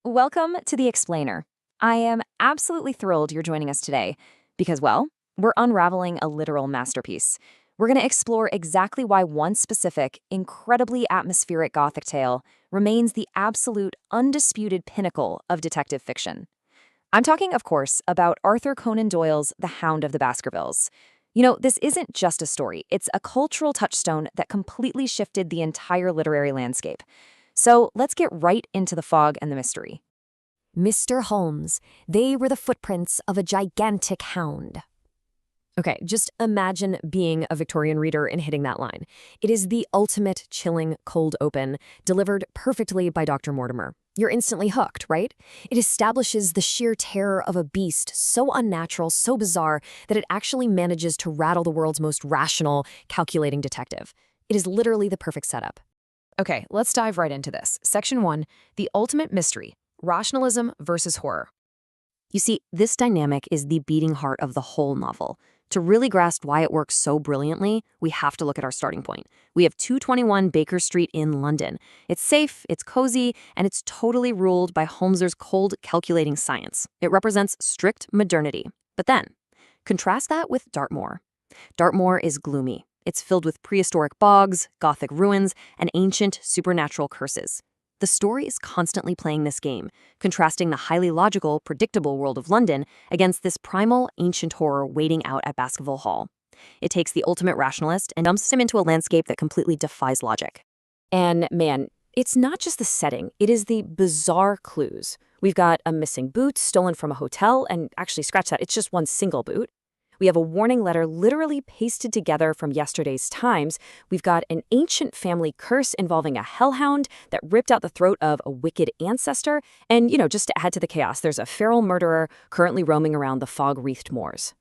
Welcome to The Explainer. I am absolutely thrilled you're joining us today because, well, we're unraveling a literal masterpiece. We're going to explore exactly why one specific, incredibly atmospheric Gothic tale remains the absolute, undisputed pinnacle of detective fiction. I'm talking, of course, about Arthur Conan Doyle's The Hound of the Baskervilles. This isn't just a story, it's a cultural touchstone that completely shifted the entire literary landscape. So let's get right into the fog and the mystery. Mr. Holmes, they were the footprints of a gigantic hound. Okay, just imagine being a Victorian reader and hitting that line. It is the ultimate chilling cold open, delivered perfectly by Dr. Mortimer. You're instantly hooked, right? It establishes the sheer terror of a beast so unnatural, so bizarre, that it actually manages to rattle the world's most rational, calculating detective. It is literally the perfect setup. Okay, let's dive right into this. Section 1, the ultimate mystery, rationalism versus horror. You see, this dynamic is the beating heart of the whole novel. To really grasp why it works so brilliantly, we have to look at our starting point. We have 221 Baker Street in London. It's safe, it's cozy, and it's totally ruled by Holmes's cold, calculating science. It represents strict modernity. But then, contrast that with Dartmoor. Dartmoor is gloomy. It's filled with prehistoric bogs, Gothic ruins, and ancient supernatural curses. The story is constantly playing this game, contrasting the highly logical, predictable world of London against this primal, ancient horror waiting out at Baskerville Hall. It takes the ultimate rationalist and dumps him into a landscape that completely defies logic. And man, it's not just the setting, it is the bizarre clues. We've got a missing boot stolen from a hotel, and actually, scratch that, it's just one single boot. We have a warning letter literally pasted together from yesterday's Times. We've got an ancient family curse involving a hellhound that ripped out the throat of a wicked ancestor. And, just to add to the chaos, there's a feral murderer currently roaming around the fog-wreathed moors.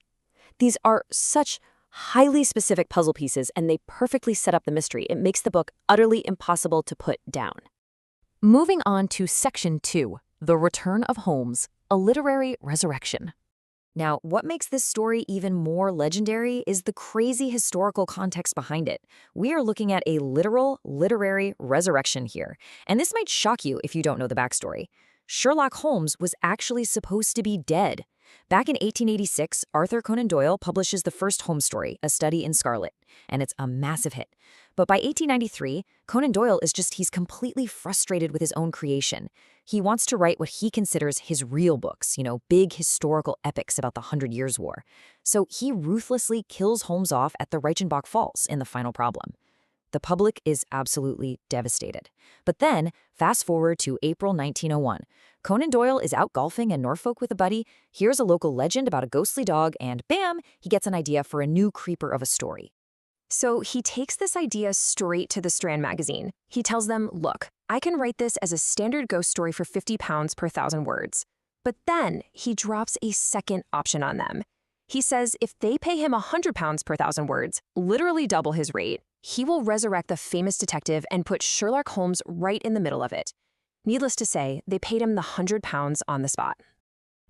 These are such highly specific puzzle pieces, and they perfectly set up the mystery. It makes the book utterly impossible to put down. Moving on to Section 2, the return of Holmes, a literary resurrection. Now, what makes this story even more legendary is the crazy historical context behind it. We are looking at a literal literary resurrection here, and this might shock you if you don't know the backstory. Sherlock Holmes was actually supposed to be dead. Back in 1886, Arthur Conan Doyle publishes the first Holmes story, A Study in Scarlet, and it's a massive hit. But by 1893, Conan Doyle he's completely frustrated with his own creation. He wants to write what he considers his real books, big historical epics about the 100 Years' War. So he ruthlessly kills Holmes off at the Reichenbach Falls in the final problem. The public is absolutely devastated. But then, fast forward to April 1901. Conan Doyle is out golfing in Norfolk with a buddy, hears a local legend about a ghostly dog, and bam, he gets an idea for a new creeper of a story. So he takes this idea straight to the Strand magazine. He tells them, look, I can write this as a standard ghost story for £50 per 1,000 words. But then he drops a second option on them. He says if they pay him £100 per 1,000 words, literally double his rate, he will resurrect the famous detective and put Sherlock Holmes right in the middle of it. Needless to say, they paid him the £100 on the spot.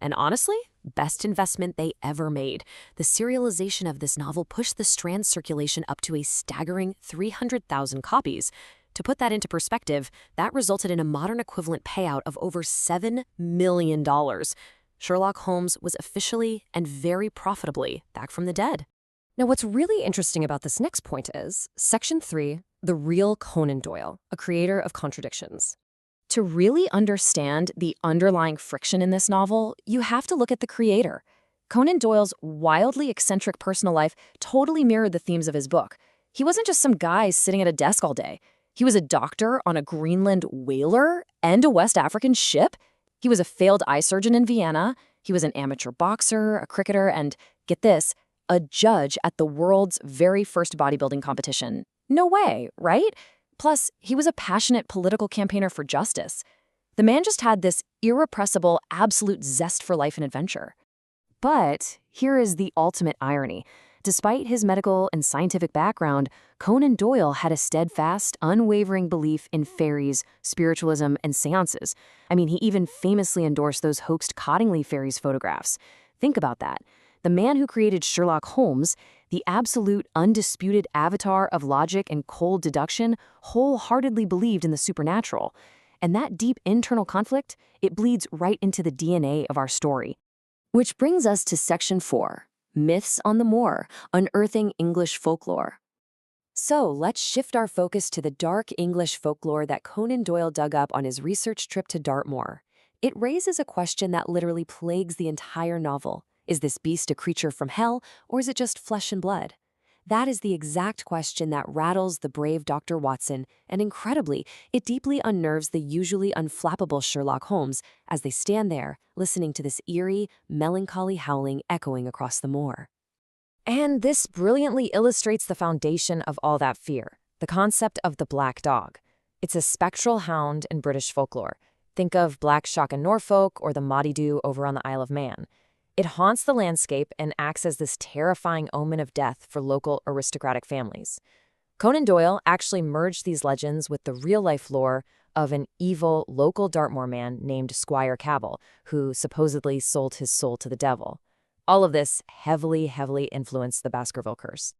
And honestly, best investment they ever made. The serialization of this novel pushed the Strand circulation up to a staggering 300,000 copies. To put that into perspective, that resulted in a modern equivalent payout of over $7 million. Sherlock Holmes was officially and very profitably back from the dead. Now, what's really interesting about this next point is Section 3, the real Conan Doyle, a creator of contradictions. To really understand the underlying friction in this novel, you have to look at the creator. Conan Doyle's wildly eccentric personal life totally mirrored the themes of his book. He wasn't just some guy sitting at a desk all day. He was a doctor on a Greenland whaler and a West African ship. He was a failed eye surgeon in Vienna. He was an amateur boxer, a cricketer, and, get this, a judge at the world's very first bodybuilding competition. No way, right? Plus, he was a passionate political campaigner for justice. The man just had this irrepressible, absolute zest for life and adventure. But here is the ultimate irony. Despite his medical and scientific background, Conan Doyle had a steadfast, unwavering belief in fairies, spiritualism, and seances. I mean, he even famously endorsed those hoaxed Cottingley fairies photographs. Think about that. The man who created Sherlock Holmes, the absolute, undisputed avatar of logic and cold deduction, wholeheartedly believed in the supernatural. And that deep internal conflict, it bleeds right into the DNA of our story. Which brings us to Section 4, Myths on the Moor, Unearthing English Folklore. So let's shift our focus to the dark English folklore that Conan Doyle dug up on his research trip to Dartmoor. It raises a question that literally plagues the entire novel. Is this beast a creature from hell, or is it just flesh and blood? That is the exact question that rattles the brave Dr. Watson, and incredibly, it deeply unnerves the usually unflappable Sherlock Holmes as they stand there, listening to this eerie, melancholy howling echoing across the moor. And this brilliantly illustrates the foundation of all that fear, the concept of the black dog. It's a spectral hound in British folklore. Think of Black Shock in Norfolk or the Modidu over on the Isle of Man. It haunts the landscape and acts as this terrifying omen of death for local aristocratic families. Conan Doyle actually merged these legends with the real-life lore of an evil local Dartmoor man named Squire Cabell, who supposedly sold his soul to the devil. All of this heavily influenced the Baskerville curse.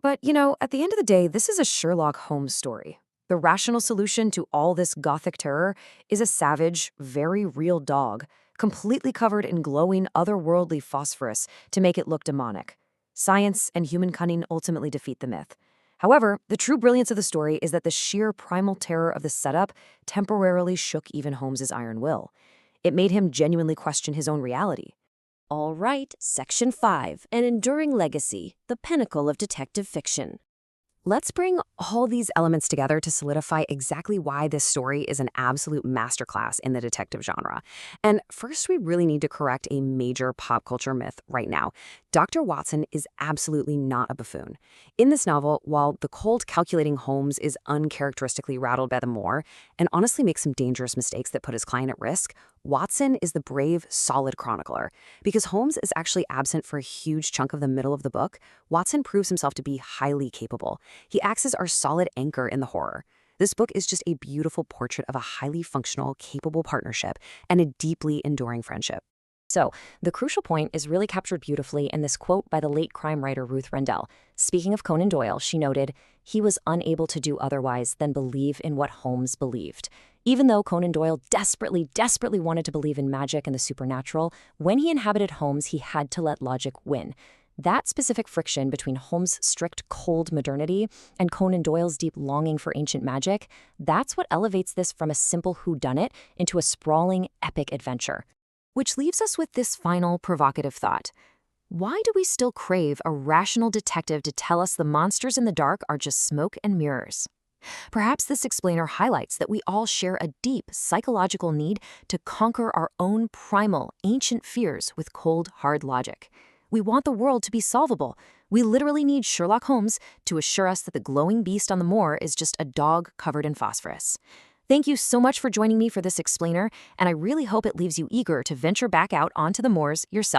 But, at the end of the day, this is a Sherlock Holmes story. The rational solution to all this gothic terror is a savage, very real dog, completely covered in glowing otherworldly phosphorus to make it look demonic. Science and human cunning ultimately defeat the myth. However, the true brilliance of the story is that the sheer primal terror of the setup temporarily shook even Holmes's iron will. It made him genuinely question his own reality. All right, Section 5, An Enduring Legacy, the Pinnacle of Detective Fiction. Let's bring all these elements together to solidify exactly why this story is an absolute masterclass in the detective genre. And first, we really need to correct a major pop culture myth right now. Dr. Watson is absolutely not a buffoon. In this novel, while the cold, calculating Holmes is uncharacteristically rattled by the moor and honestly makes some dangerous mistakes that put his client at risk, Watson is the brave, solid chronicler. Because Holmes is actually absent for a huge chunk of the middle of the book, Watson proves himself to be highly capable. He acts as our solid anchor in the horror. This book is just a beautiful portrait of a highly functional, capable partnership and a deeply enduring friendship. So, the crucial point is really captured beautifully in this quote by the late crime writer Ruth Rendell. Speaking of Conan Doyle, she noted, "He was unable to do otherwise than believe in what Holmes believed." Even though Conan Doyle desperately wanted to believe in magic and the supernatural, when he inhabited Holmes, he had to let logic win. That specific friction between Holmes' strict, cold modernity and Conan Doyle's deep longing for ancient magic, that's what elevates this from a simple whodunit into a sprawling, epic adventure. Which leaves us with this final provocative thought. Why do we still crave a rational detective to tell us the monsters in the dark are just smoke and mirrors? Perhaps this explainer highlights that we all share a deep psychological need to conquer our own primal, ancient fears with cold, hard logic. We want the world to be solvable. We literally need Sherlock Holmes to assure us that the glowing beast on the moor is just a dog covered in phosphorus. Thank you so much for joining me for this explainer, and I really hope it leaves you eager to venture back out onto the moors yourself.